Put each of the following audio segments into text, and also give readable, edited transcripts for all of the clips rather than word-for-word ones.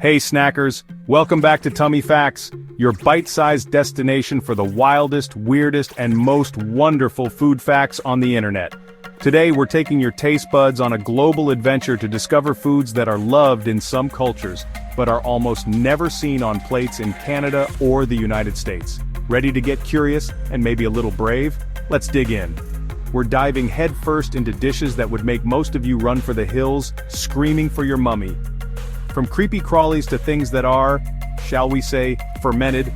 Hey snackers, welcome back to Tummy Facts, your bite-sized destination for the wildest, weirdest, and most wonderful food facts on the internet. Today we're taking your taste buds on a global adventure to discover foods that are loved in some cultures, but are almost never seen on plates in Canada or the United States. Ready to get curious and maybe a little brave? Let's dig in. We're diving headfirst into dishes that would make most of you run for the hills, screaming for your mummy. From creepy crawlies to things that are, shall we say, fermented,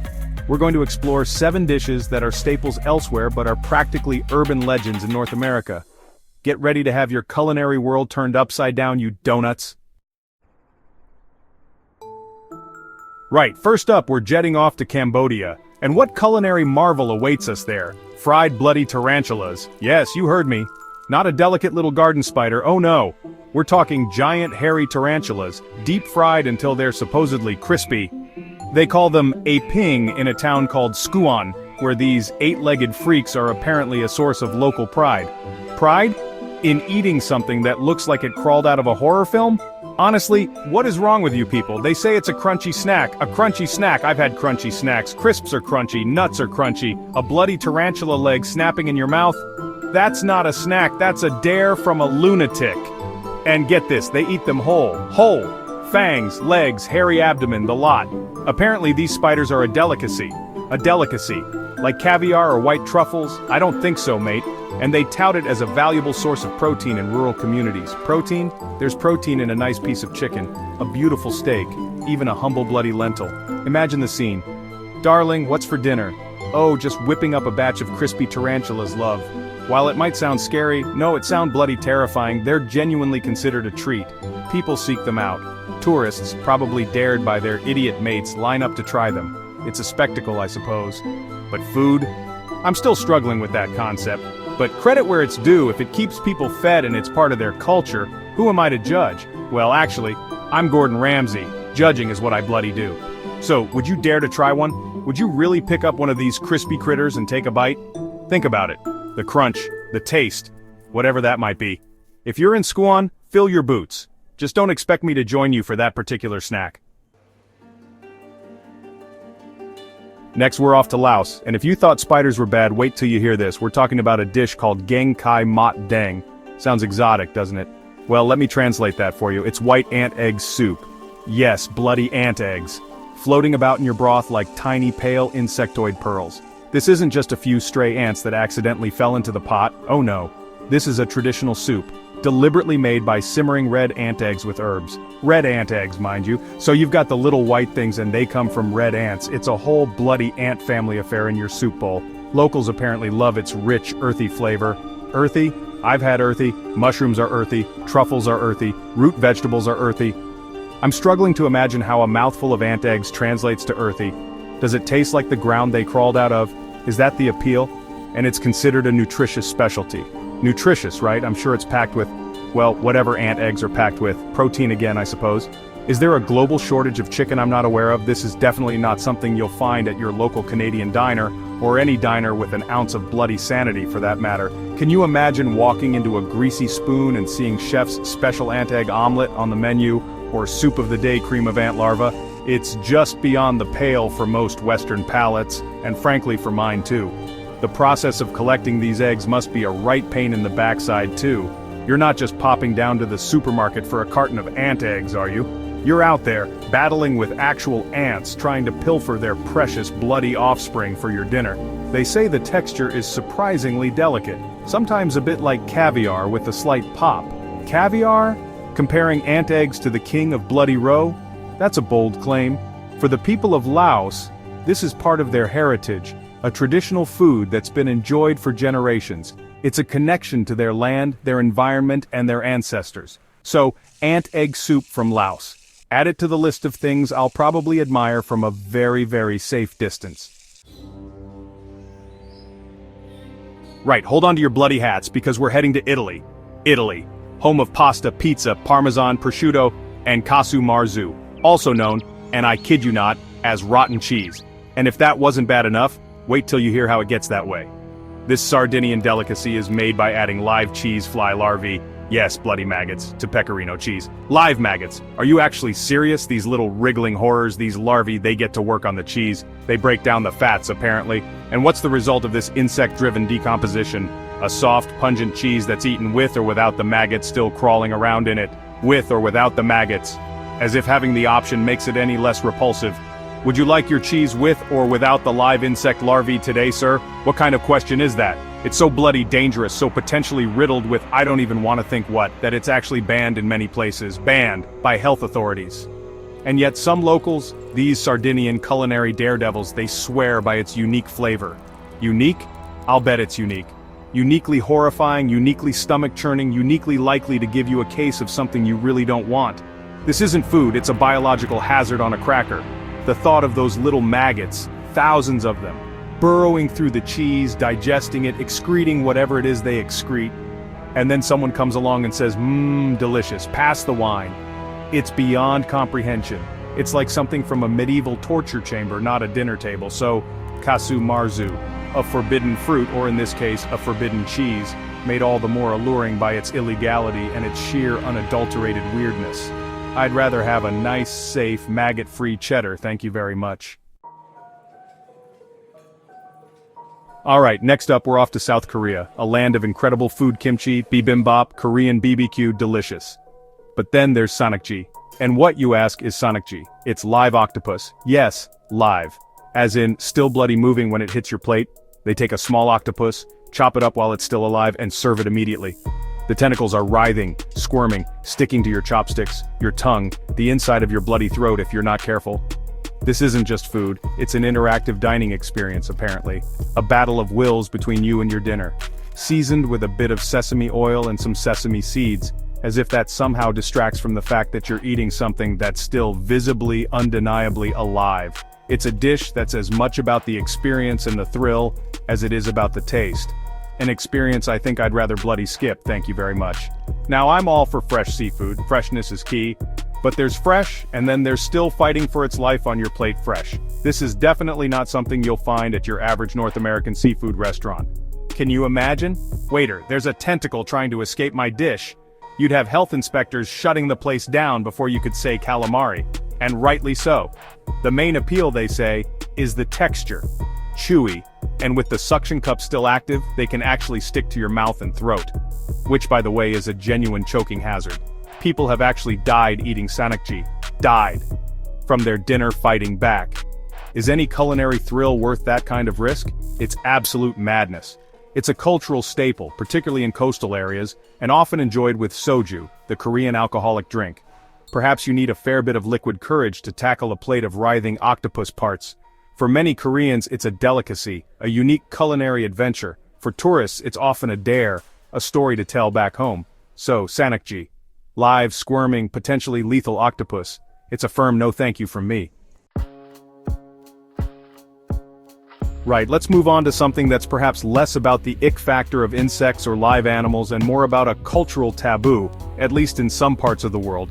we're going to explore 7 dishes that are staples elsewhere but are practically urban legends in North America. Get ready to have your culinary world turned upside down, you donuts. Right, first up we're jetting off to Cambodia. And what culinary marvel awaits us there? Fried bloody tarantulas. Yes, you heard me. Not a delicate little garden spider, oh no. We're talking giant hairy tarantulas, deep fried until they're supposedly crispy. They call them a ping in a town called Skuon, where these 8-legged freaks are apparently a source of local pride. Pride? In eating something that looks like it crawled out of a horror film? Honestly, what is wrong with you people? They say it's a crunchy snack. A crunchy snack. I've had crunchy snacks. Crisps are crunchy, nuts are crunchy. A bloody tarantula leg snapping in your mouth? That's not a snack, that's a dare from a lunatic. And get this, they eat them whole. Whole. Fangs, legs, hairy abdomen, the lot. Apparently these spiders are a delicacy. A delicacy. Like caviar or white truffles? I don't think so, mate. And they tout it as a valuable source of protein in rural communities. Protein? There's protein in a nice piece of chicken, a beautiful steak, even a humble bloody lentil. Imagine the scene. Darling, what's for dinner? Oh, just whipping up a batch of crispy tarantulas, love. While it might sound scary, no, it sounds bloody terrifying, they're genuinely considered a treat. People seek them out. Tourists, probably dared by their idiot mates, line up to try them. It's a spectacle, I suppose. But food? I'm still struggling with that concept. But credit where it's due, if it keeps people fed and it's part of their culture, who am I to judge? Well, actually, I'm Gordon Ramsay. Judging is what I bloody do. So, would you dare to try one? Would you really pick up one of these crispy critters and take a bite? Think about it. The crunch, the taste, whatever that might be. If you're in Skuon, fill your boots. Just don't expect me to join you for that particular snack. Next we're off to Laos, and if you thought spiders were bad, wait till you hear this. We're talking about a dish called Geng Kai Mat Deng. Sounds exotic, doesn't it? Well, let me translate that for you. It's white ant egg soup. Yes, bloody ant eggs. Floating about in your broth like tiny pale insectoid pearls. This isn't just a few stray ants that accidentally fell into the pot, oh no. This is a traditional soup, deliberately made by simmering red ant eggs with herbs. Red ant eggs, mind you, so you've got the little white things and they come from red ants. It's a whole bloody ant family affair in your soup bowl. Locals apparently love its rich, earthy flavor. Earthy? I've had earthy. Mushrooms are earthy. Truffles are earthy. Root vegetables are earthy. I'm struggling to imagine how a mouthful of ant eggs translates to earthy. Does it taste like the ground they crawled out of? Is that the appeal? And it's considered a nutritious specialty. Nutritious, right? I'm sure it's packed with, well, whatever ant eggs are packed with. Protein again, I suppose. Is there a global shortage of chicken I'm not aware of? This is definitely not something you'll find at your local Canadian diner, or any diner with an ounce of bloody sanity for that matter. Can you imagine walking into a greasy spoon and seeing chef's special ant egg omelet on the menu, or soup of the day cream of ant larvae? It's just beyond the pale for most Western palates, and frankly for mine too. The process of collecting these eggs must be a right pain in the backside too. You're not just popping down to the supermarket for a carton of ant eggs, are you? You're out there, battling with actual ants, trying to pilfer their precious bloody offspring for your dinner. They say the texture is surprisingly delicate, sometimes a bit like caviar with a slight pop. Caviar? Comparing ant eggs to the king of bloody roe? That's a bold claim. For the people of Laos, this is part of their heritage, a traditional food that's been enjoyed for generations. It's a connection to their land, their environment, and their ancestors. So, ant egg soup from Laos. Add it to the list of things I'll probably admire from a very, very safe distance. Right, hold on to your bloody hats because we're heading to Italy. Italy, home of pasta, pizza, parmesan, prosciutto, and casu marzu, also known, and I kid you not, as rotten cheese. And if that wasn't bad enough, wait till you hear how it gets that way. This Sardinian delicacy is made by adding live cheese fly larvae, Yes, bloody maggots, to pecorino cheese. Live maggots. Are you actually serious? These little wriggling horrors, these larvae, they get to work on the cheese. They break down the fats, apparently. And what's the result of this insect-driven decomposition? A soft, pungent cheese that's eaten with or without the maggots still crawling around in it. With or without the maggots. As if having the option makes it any less repulsive. Would you like your cheese with or without the live insect larvae today, sir? What kind of question is that? It's so bloody dangerous, so potentially riddled with I don't even want to think what, that it's actually banned in many places, banned by health authorities. And yet some locals, these Sardinian culinary daredevils, they swear by its unique flavor. Unique? I'll bet it's unique. Uniquely horrifying, uniquely stomach-churning, uniquely likely to give you a case of something you really don't want. This isn't food, it's a biological hazard on a cracker. The thought of those little maggots, thousands of them, burrowing through the cheese, digesting it, excreting whatever it is they excrete. And then someone comes along and says, delicious, pass the wine. It's beyond comprehension. It's like something from a medieval torture chamber, not a dinner table. So, kasu marzu, a forbidden fruit, or in this case, a forbidden cheese, made all the more alluring by its illegality and its sheer unadulterated weirdness. I'd rather have a nice, safe, maggot-free cheddar, thank you very much. Alright, next up we're off to South Korea, a land of incredible food kimchi, bibimbap, Korean BBQ, delicious. But then there's sanakji. And what, you ask, is sanakji? It's live octopus. Yes, live. As in, still bloody moving when it hits your plate. They take a small octopus, chop it up while it's still alive, and serve it immediately. The tentacles are writhing, squirming, sticking to your chopsticks, your tongue, the inside of your bloody throat if you're not careful. This isn't just food, it's an interactive dining experience apparently. A battle of wills between you and your dinner. Seasoned with a bit of sesame oil and some sesame seeds, as if that somehow distracts from the fact that you're eating something that's still visibly, undeniably alive. It's a dish that's as much about the experience and the thrill as it is about the taste. An experience I think I'd rather bloody skip, thank you very much. Now I'm all for fresh seafood, freshness is key. But there's fresh, and then there's still fighting for its life on your plate fresh. This is definitely not something you'll find at your average North American seafood restaurant. Can you imagine? Waiter, there's a tentacle trying to escape my dish. You'd have health inspectors shutting the place down before you could say calamari. And rightly so. The main appeal, they say, is the texture. Chewy, and with the suction cup still active, they can actually stick to your mouth and throat. Which, by the way, is a genuine choking hazard. People have actually died eating sanakji. Died. From their dinner fighting back. Is any culinary thrill worth that kind of risk? It's absolute madness. It's a cultural staple, particularly in coastal areas, and often enjoyed with soju, the Korean alcoholic drink. Perhaps you need a fair bit of liquid courage to tackle a plate of writhing octopus parts. For many Koreans, it's a delicacy, a unique culinary adventure. For tourists, it's often a dare, a story to tell back home. So, sanakji. Live, squirming, potentially lethal octopus. It's a firm no thank you from me. Right, let's move on to something that's perhaps less about the ick factor of insects or live animals and more about a cultural taboo, at least in some parts of the world.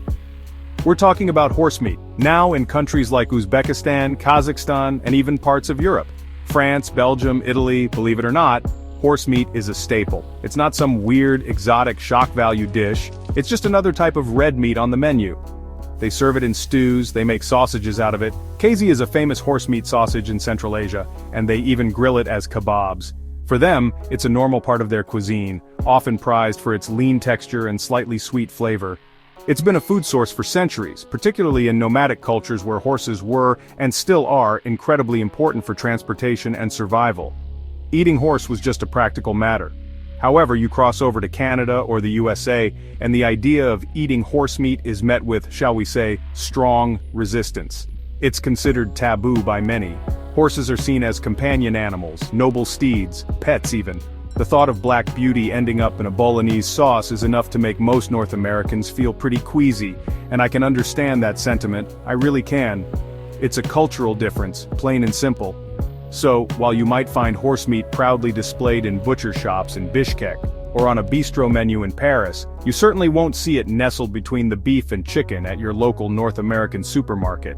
We're talking about horse meat, now in countries like Uzbekistan, Kazakhstan, and even parts of Europe. France, Belgium, Italy, believe it or not, horse meat is a staple. It's not some weird, exotic shock value dish, it's just another type of red meat on the menu. They serve it in stews, they make sausages out of it. Kazi is a famous horse meat sausage in Central Asia, and they even grill it as kebabs. For them, it's a normal part of their cuisine, often prized for its lean texture and slightly sweet flavor. It's been a food source for centuries, particularly in nomadic cultures where horses were, and still are, incredibly important for transportation and survival. Eating horse was just a practical matter. However, you cross over to Canada or the USA, and the idea of eating horse meat is met with, shall we say, strong resistance. It's considered taboo by many. Horses are seen as companion animals, noble steeds, pets even. The thought of Black Beauty ending up in a bolognese sauce is enough to make most North Americans feel pretty queasy, and I can understand that sentiment, I really can. It's a cultural difference, plain and simple. So, while you might find horse meat proudly displayed in butcher shops in Bishkek, or on a bistro menu in Paris, you certainly won't see it nestled between the beef and chicken at your local North American supermarket.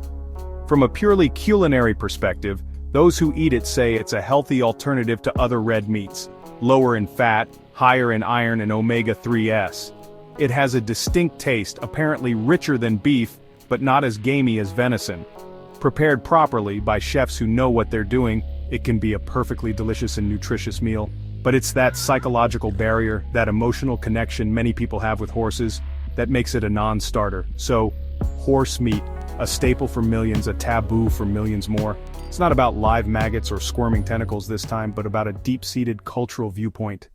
From a purely culinary perspective, those who eat it say it's a healthy alternative to other red meats, lower in fat, higher in iron and omega-3s. It has a distinct taste, apparently richer than beef, but not as gamey as venison. Prepared properly by chefs who know what they're doing, it can be a perfectly delicious and nutritious meal. But it's that psychological barrier, that emotional connection many people have with horses, that makes it a non-starter. So, horse meat, a staple for millions, a taboo for millions more. It's not about live maggots or squirming tentacles this time, but about a deep-seated cultural viewpoint.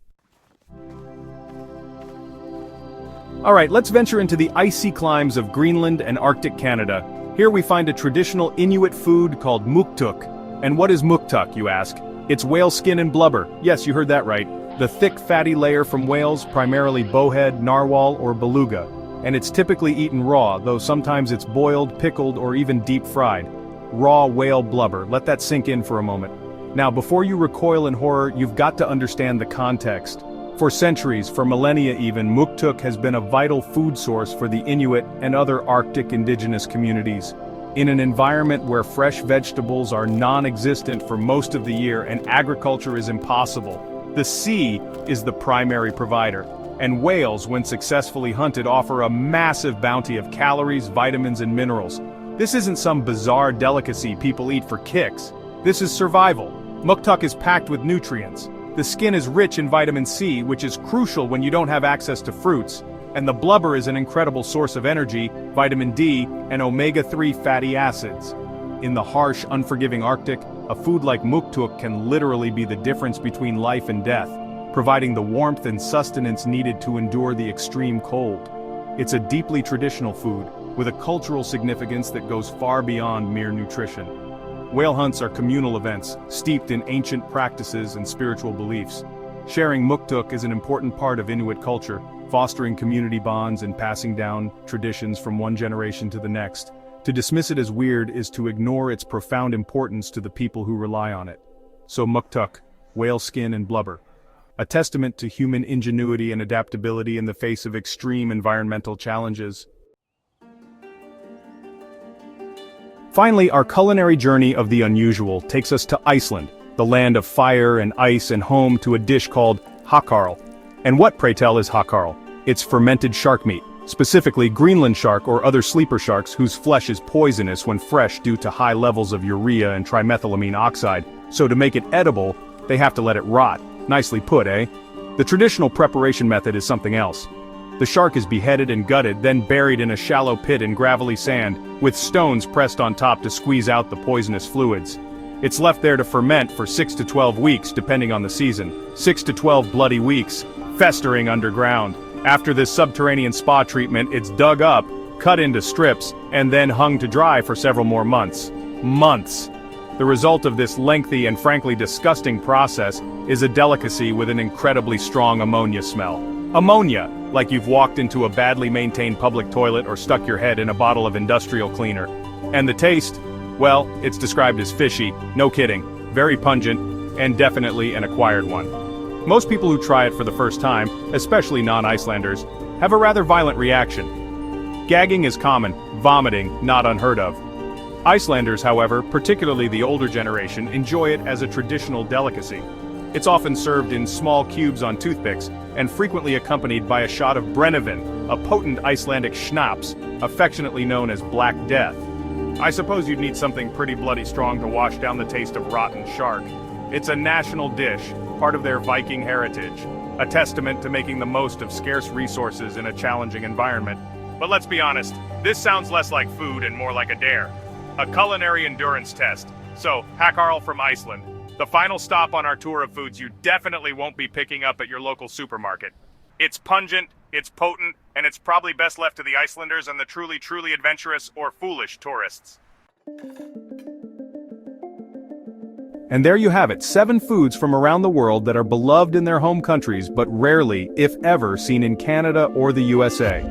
Alright, let's venture into the icy climes of Greenland and Arctic Canada. Here we find a traditional Inuit food called muktuk. And what is muktuk, you ask? It's whale skin and blubber. Yes, you heard that right. The thick, fatty layer from whales, primarily bowhead, narwhal, or beluga. And it's typically eaten raw, though sometimes it's boiled, pickled, or even deep-fried. Raw whale blubber, let that sink in for a moment. Now, before you recoil in horror, you've got to understand the context. For centuries, for millennia even, muktuk has been a vital food source for the Inuit and other Arctic indigenous communities. In an environment where fresh vegetables are non-existent for most of the year and agriculture is impossible, the sea is the primary provider. And whales, when successfully hunted, offer a massive bounty of calories, vitamins, and minerals. This isn't some bizarre delicacy people eat for kicks. This is survival. Muktuk is packed with nutrients. The skin is rich in vitamin C, which is crucial when you don't have access to fruits. And the blubber is an incredible source of energy, vitamin D, and omega-3 fatty acids. In the harsh, unforgiving Arctic, a food like muktuk can literally be the difference between life and death, providing the warmth and sustenance needed to endure the extreme cold. It's a deeply traditional food, with a cultural significance that goes far beyond mere nutrition. Whale hunts are communal events, steeped in ancient practices and spiritual beliefs. Sharing muktuk is an important part of Inuit culture, fostering community bonds and passing down traditions from one generation to the next. To dismiss it as weird is to ignore its profound importance to the people who rely on it. So muktuk, whale skin and blubber. A testament to human ingenuity and adaptability in the face of extreme environmental challenges. Finally, our culinary journey of the unusual takes us to Iceland, the land of fire and ice and home to a dish called hakarl. And what, pray tell, is hakarl? It's fermented shark meat, specifically Greenland shark or other sleeper sharks whose flesh is poisonous when fresh due to high levels of urea and trimethylamine oxide, so to make it edible, they have to let it rot. Nicely put, eh? The traditional preparation method is something else. The shark is beheaded and gutted, then buried in a shallow pit in gravelly sand, with stones pressed on top to squeeze out the poisonous fluids. It's left there to ferment for 6 to 12 weeks, depending on the season. 6 to 12 bloody weeks, festering underground. After this subterranean spa treatment, it's dug up, cut into strips, and then hung to dry for several more months. Months! The result of this lengthy and frankly disgusting process is a delicacy with an incredibly strong ammonia smell. Ammonia, like you've walked into a badly maintained public toilet or stuck your head in a bottle of industrial cleaner. And the taste? Well, it's described as fishy, no kidding, very pungent, and definitely an acquired one. Most people who try it for the first time, especially non-Icelanders, have a rather violent reaction. Gagging is common, vomiting not unheard of. Icelanders, however, particularly the older generation, enjoy it as a traditional delicacy. It's often served in small cubes on toothpicks, and frequently accompanied by a shot of brennivin, a potent Icelandic schnapps, affectionately known as Black Death. I suppose you'd need something pretty bloody strong to wash down the taste of rotten shark. It's a national dish, part of their Viking heritage, a testament to making the most of scarce resources in a challenging environment. But let's be honest, this sounds less like food and more like a dare. A culinary endurance test. So, hakarl from Iceland. The final stop on our tour of foods you definitely won't be picking up at your local supermarket. It's pungent, it's potent, and it's probably best left to the Icelanders and the truly adventurous or foolish tourists. And there you have it, 7 foods from around the world that are beloved in their home countries but rarely, if ever, seen in Canada or the USA.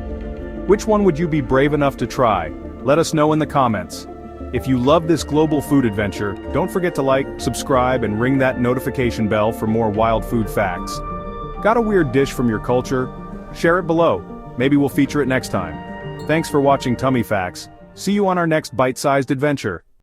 Which one would you be brave enough to try? Let us know in the comments. If you love this global food adventure, don't forget to like, subscribe, and ring that notification bell for more wild food facts. Got a weird dish from your culture? Share it below. Maybe we'll feature it next time. Thanks for watching Tummy Facts. See you on our next bite-sized adventure.